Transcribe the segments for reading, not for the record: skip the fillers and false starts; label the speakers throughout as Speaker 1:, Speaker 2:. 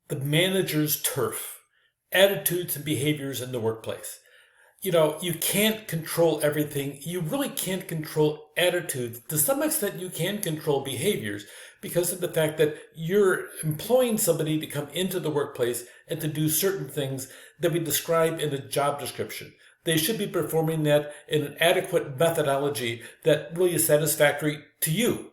Speaker 1: the manager's turf, attitudes and behaviors in the workplace. You can't control everything. You really can't control attitudes. To some extent, you can control behaviors because of the fact that you're employing somebody to come into the workplace and to do certain things that we describe in a job description. They should be performing that in an adequate methodology that really is satisfactory to you.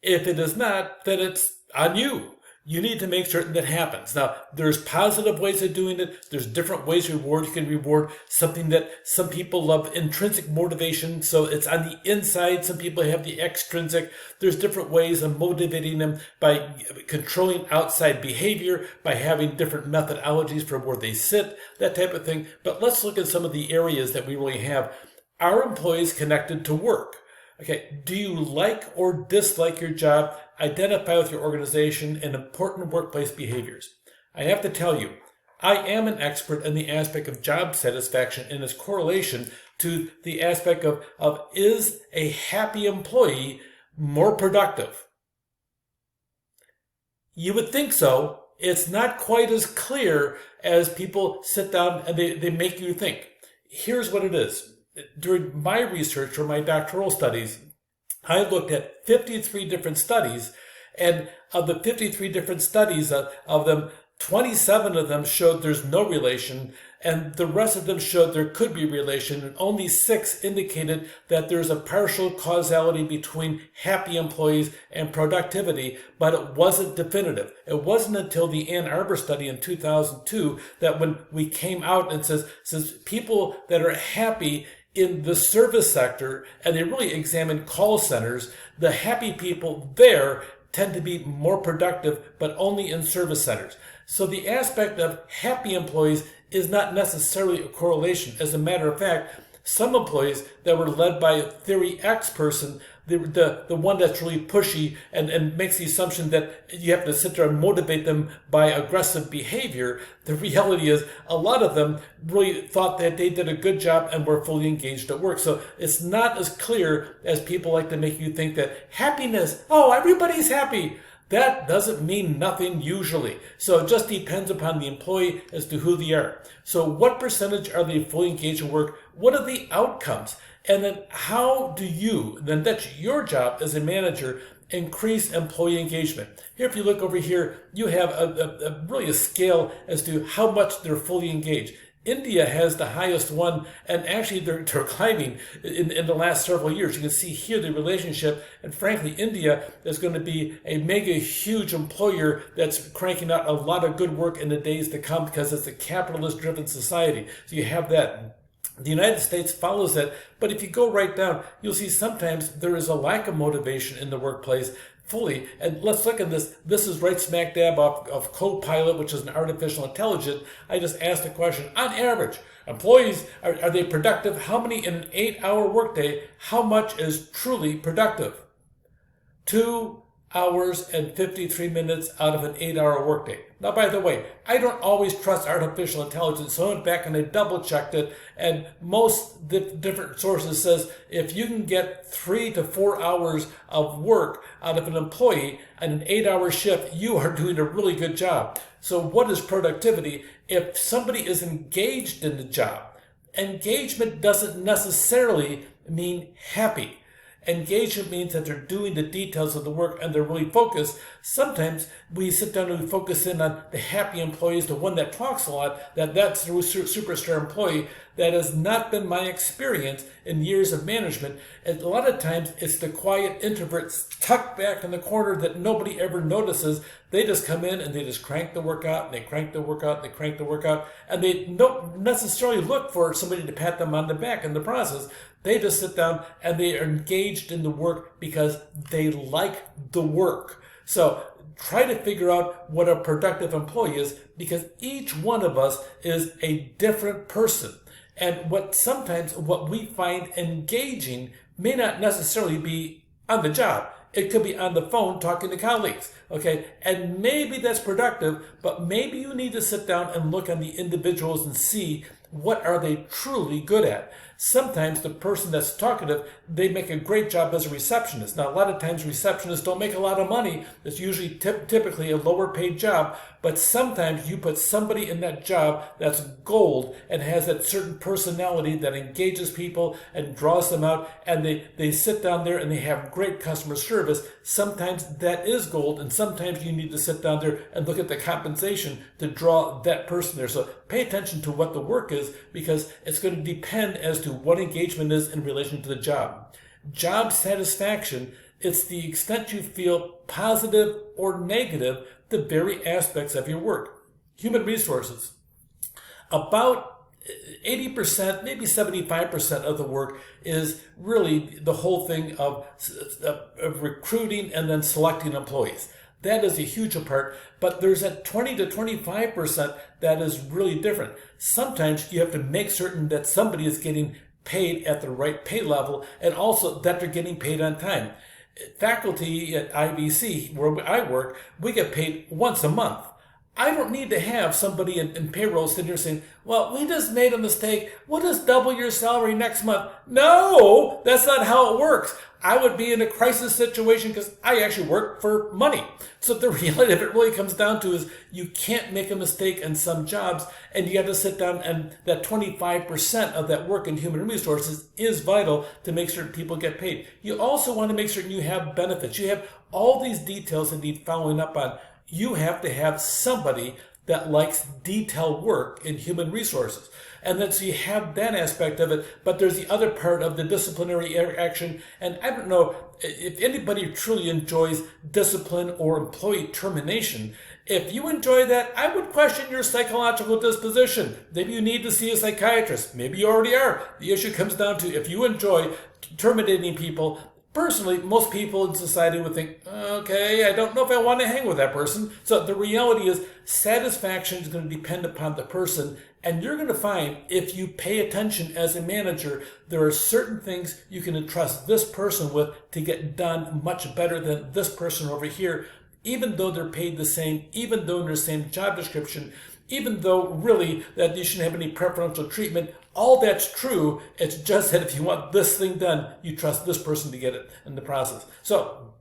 Speaker 1: If it is not, then it's on you. You need to make certain that happens. Now, there's positive ways of doing it. There's different ways to reward. You can reward something that some people love, intrinsic motivation. So it's on the inside. Some people have the extrinsic. There's different ways of motivating them by controlling outside behavior, by having different methodologies for where they sit, that type of thing. But let's look at some of the areas that we really have. Are employees connected to work? Okay, do you like or dislike your job? Identify with your organization and important workplace behaviors. I have to tell you, I am an expert in the aspect of job satisfaction and its correlation to the aspect of is a happy employee more productive? You would think so. It's not quite as clear as people sit down and they make you think. Here's what it is. During my research or my doctoral studies, I looked at 53 different studies, and of the 53 different studies, of them, 27 of them showed there's no relation, and the rest of them showed there could be relation, and only 6 indicated that there's a partial causality between happy employees and productivity, but it wasn't definitive. It wasn't until the Ann Arbor study in 2002 that when we came out and says people that are happy in the service sector, and they really examine call centers, the happy people there tend to be more productive, but only in service centers. So the aspect of happy employees is not necessarily a correlation. As a matter of fact, some employees that were led by a Theory X person, the one that's really pushy and makes the assumption that you have to sit there and motivate them by aggressive behavior, the reality is a lot of them really thought that they did a good job and were fully engaged at work. So it's not as clear as people like to make you think that happiness, oh, everybody's happy. That doesn't mean nothing usually. So it just depends upon the employee as to who they are. So what percentage are they fully engaged in work? What are the outcomes? And then how do you, then that's your job as a manager, increase employee engagement? Here, if you look over here, you have really a scale as to how much they're fully engaged. India has the highest one, and actually they're climbing in the last several years. You can see here the relationship, and frankly, India is going to be a mega huge employer that's cranking out a lot of good work in the days to come because it's a capitalist-driven society. So you have that. The United States follows that, but if you go right down, you'll see sometimes there is a lack of motivation in the workplace fully. And let's look at this. This is right smack dab of Copilot, which is an artificial intelligence. I just asked the question, on average, employees, are they productive? How many in an 8-hour workday, how much is truly productive? 2 hours and 53 minutes out of an 8-hour workday. Now, by the way, I don't always trust artificial intelligence, so I went back and I double-checked it, and most different sources says if you can get 3 to 4 hours of work out of an employee and an 8-hour shift, you are doing a really good job. So what is productivity? If somebody is engaged in the job, engagement doesn't necessarily mean happy. Engagement means that they're doing the details of the work and they're really focused. Sometimes we sit down and we focus in on the happy employees, the one that talks a lot, that's the superstar employee. That has not been my experience in years of management. And a lot of times it's the quiet introverts tucked back in the corner that nobody ever notices. They just come in and they just crank the work out, and they crank the work out, and they crank the work out, and they don't necessarily look for somebody to pat them on the back in the process. They just sit down and they are engaged in the work because they like the work. So try to figure out what a productive employee is, because each one of us is a different person. And what we find engaging may not necessarily be on the job. It could be on the phone talking to colleagues, okay? And maybe that's productive, but maybe you need to sit down and look on the individuals and see what are they truly good at. Sometimes the person that's talkative, they make a great job as a receptionist. Now, a lot of times receptionists don't make a lot of money. It's usually typically a lower paid job, but sometimes you put somebody in that job that's gold and has that certain personality that engages people and draws them out, and they sit down there and they have great customer service. Sometimes that is gold, and sometimes you need to sit down there and look at the compensation to draw that person there. So pay attention to what the work is, because it's going to depend as to what engagement is in relation to the job. Job satisfaction, it's the extent you feel positive or negative the very aspects of your work. Human resources. About 80%, maybe 75% of the work is really the whole thing of recruiting and then selecting employees. That is a huge part, but there's that 20 to 25% that is really different. Sometimes you have to make certain that somebody is getting paid at the right pay level, and also that they're getting paid on time. Faculty at IVC, where I work, we get paid once a month. I don't need to have somebody in payroll sitting here saying, well, we just made a mistake. We'll just double your salary next month. No, that's not how it works. I would be in a crisis situation because I actually work for money. So the reality of it really comes down to is you can't make a mistake in some jobs, and you got to sit down, and that 25% of that work in human resources is vital to make sure people get paid. You also want to make sure you have benefits. You have all these details that need following up on. You have to have somebody that likes detailed work in human resources. And then so you have that aspect of it, but there's the other part of the disciplinary action. And I don't know if anybody truly enjoys discipline or employee termination. If you enjoy that, I would question your psychological disposition. Maybe you need to see a psychiatrist. Maybe you already are. The issue comes down to if you enjoy terminating people. Personally, most people in society would think, okay, I don't know if I want to hang with that person. So the reality is satisfaction is going to depend upon the person. And you're going to find if you pay attention as a manager, there are certain things you can entrust this person with to get done much better than this person over here, even though they're paid the same, even though in their same job description, even though really that you shouldn't have any preferential treatment. All that's true. It's just that if you want this thing done, you trust this person to get it in the process. So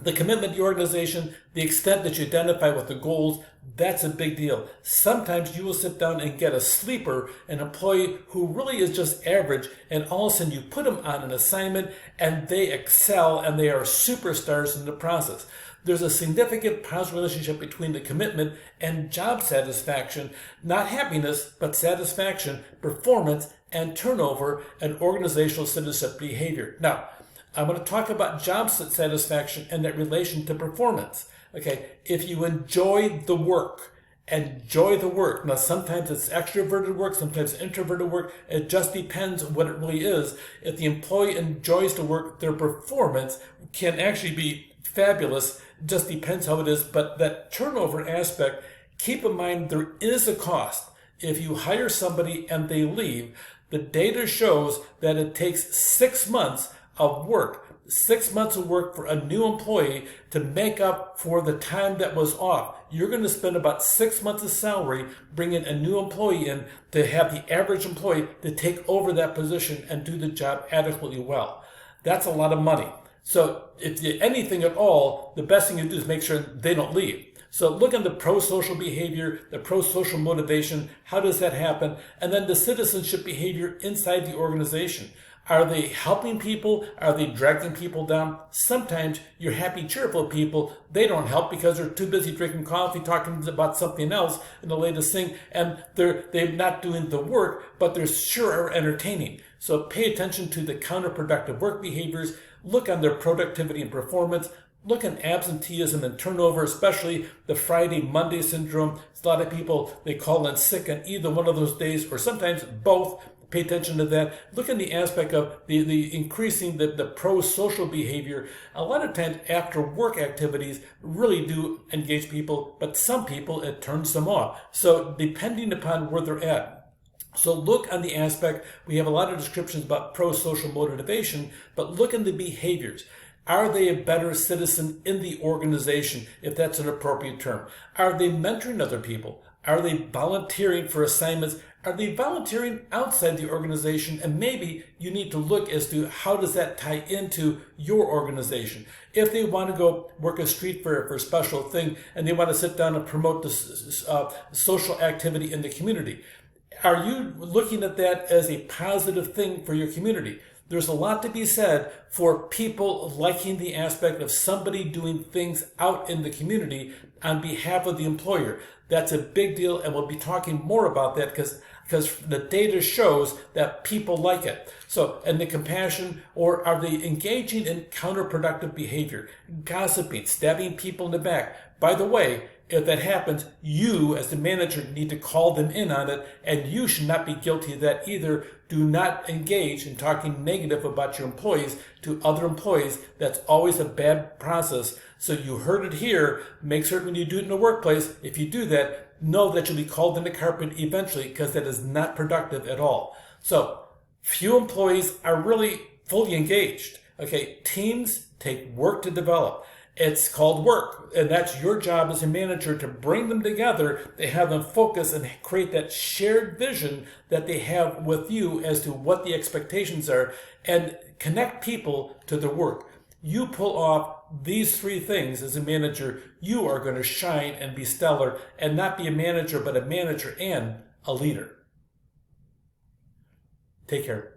Speaker 1: the commitment to the organization, the extent that you identify with the goals, that's a big deal. Sometimes you will sit down and get a sleeper, an employee who really is just average, and all of a sudden you put them on an assignment and they excel and they are superstars in the process. There's a significant positive relationship between the commitment and job satisfaction, not happiness, but satisfaction, performance, and turnover, and organizational citizenship behavior. Now, I'm going to talk about job satisfaction and that relation to performance. Okay, if you enjoy the work, enjoy the work. Now, sometimes it's extroverted work, sometimes introverted work. It just depends what it really is. If the employee enjoys the work, their performance can actually be fabulous. Just depends how it is. But that turnover aspect, keep in mind there is a cost. If you hire somebody and they leave, the data shows that it takes 6 months of work, 6 months of work for a new employee to make up for the time that was off. You're going to spend about 6 months of salary bringing a new employee in to have the average employee to take over that position and do the job adequately well. That's a lot of money. So if you anything at all, the best thing you do is make sure they don't leave. So look at the pro-social behavior, the pro-social motivation. How does that happen? And then the citizenship behavior inside the organization. Are they helping people? Are they dragging people down? Sometimes your happy, cheerful people, they don't help because they're too busy drinking coffee, talking about something else in the latest thing, and they're not doing the work, but they're sure are entertaining. So pay attention to the counterproductive work behaviors. Look on their productivity and performance. Look at absenteeism and turnover, especially the Friday, Monday syndrome. A lot of people, they call in sick on either one of those days, or sometimes both. Pay attention to that. Look at the aspect of the increasing the pro-social behavior. A lot of times after work activities really do engage people, but some people it turns them off. So depending upon where they're at. So look on the aspect, we have a lot of descriptions about pro-social motivation, but look at the behaviors. Are they a better citizen in the organization, if that's an appropriate term? Are they mentoring other people? Are they volunteering for assignments? are they volunteering outside the organization? And maybe you need to look as to how does that tie into your organization. If they want to go work a street fair for a special thing and they want to sit down and promote this social activity in the community, are you looking at that as a positive thing for your community? There's a lot to be said for people liking the aspect of somebody doing things out in the community on behalf of the employer. That's a big deal, and we'll be talking more about that because the data shows that people like it. So, and the compassion, or are they engaging in counterproductive behavior, gossiping, stabbing people in the back? By the way, if that happens, you as the manager need to call them in on it, and you should not be guilty of that either. Do not engage in talking negative about your employees to other employees. That's always a bad process. So you heard it here. Make certain when you do it in the workplace, if you do that, know that you'll be called in the carpet eventually, because that is not productive at all. So few employees are really fully engaged. Okay, teams take work to develop. It's called work, and that's your job as a manager to bring them together, to have them focus and create that shared vision that they have with you as to what the expectations are, and connect people to their work. You pull off these three things as a manager, you are going to shine and be stellar, and not be a manager, but a manager and a leader. Take care.